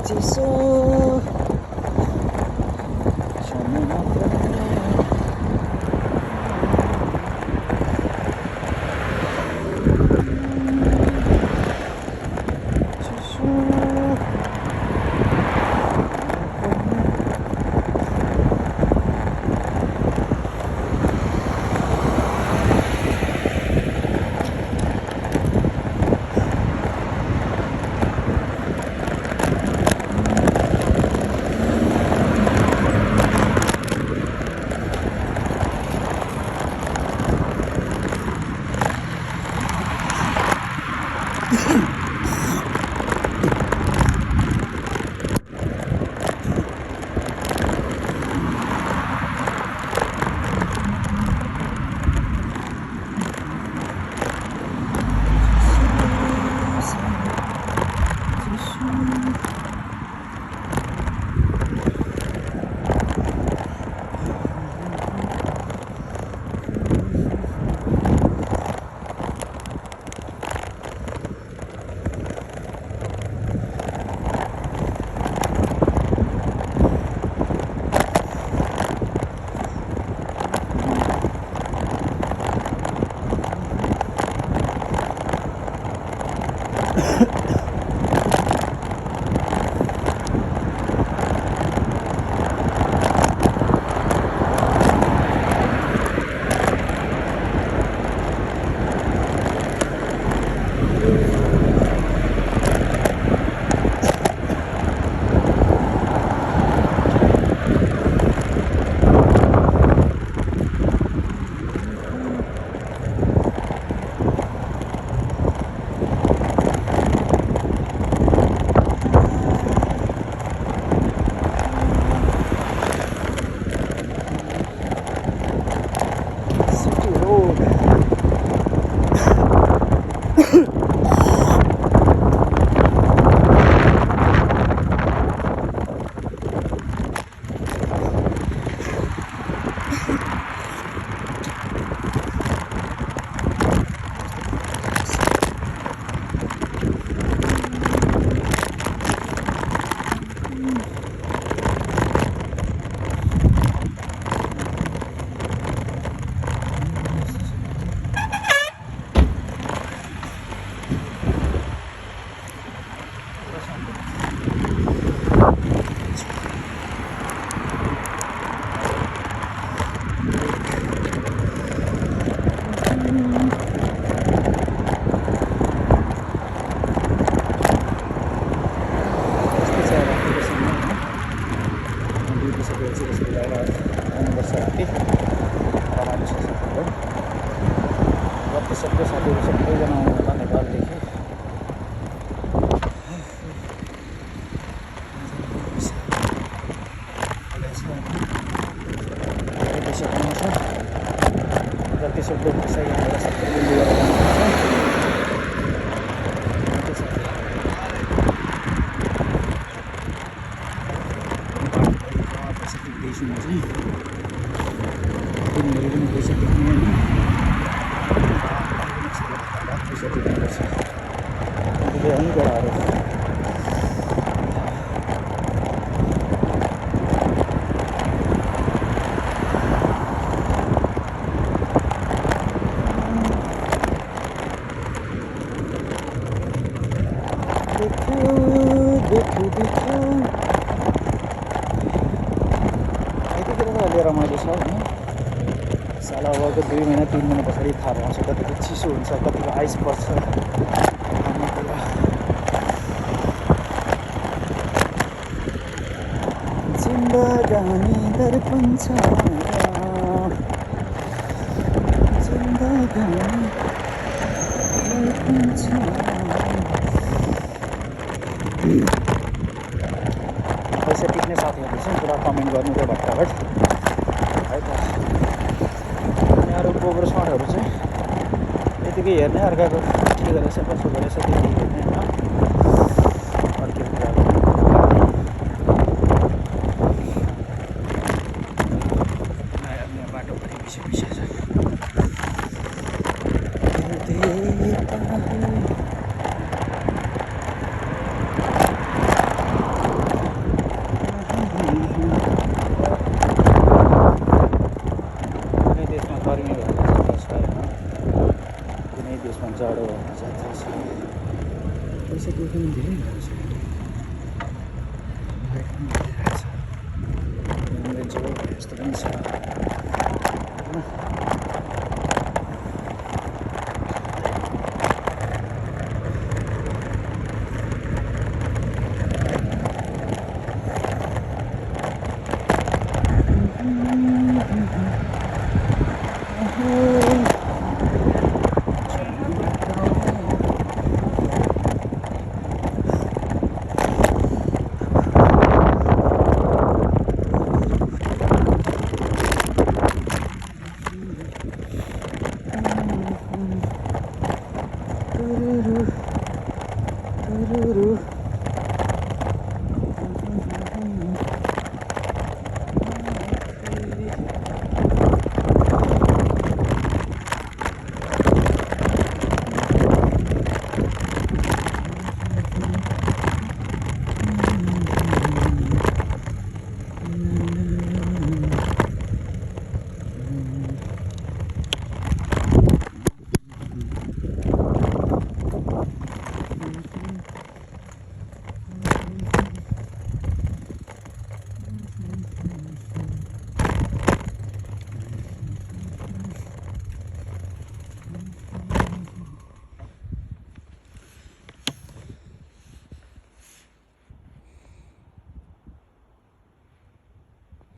चिसो समय मात्र सक्दो साथीहरू सबैजना आउनु होला नेपालदेखि। जति सक्दो पैसा यहाँबाट सबै लिएर पैसा टिप्दैछु म चाहिँ तिमीहरू पनि पैसा टिप्ने होइन पैसा टिप्नुपर्छ अहिले अनि कुराहरू रमाइलो छ होइन। साल अबको 2 महिना 3 महिना पछाडि थाहा पाउँछ कतिको चिसो हुन्छ, कतिको आइस पर्छ। जिन्दगानी दर्पण छ, जिन्दगानी दर्पण छ। पैसा टिप्ने साथीहरूले चाहिँ पुरा कमेन्ट गर्नु क्या भट्टाभट है त। यहाँहरू गोबर सडहरू चाहिँ यतिकै हेर्ने, अर्काको के गरेछ कसो गरेछ त्यति हेर्ने होइन। अर्को कुराहरू नयाँ बाटो पनि पछि पछि छ। चाहिँ केही पनि धेरै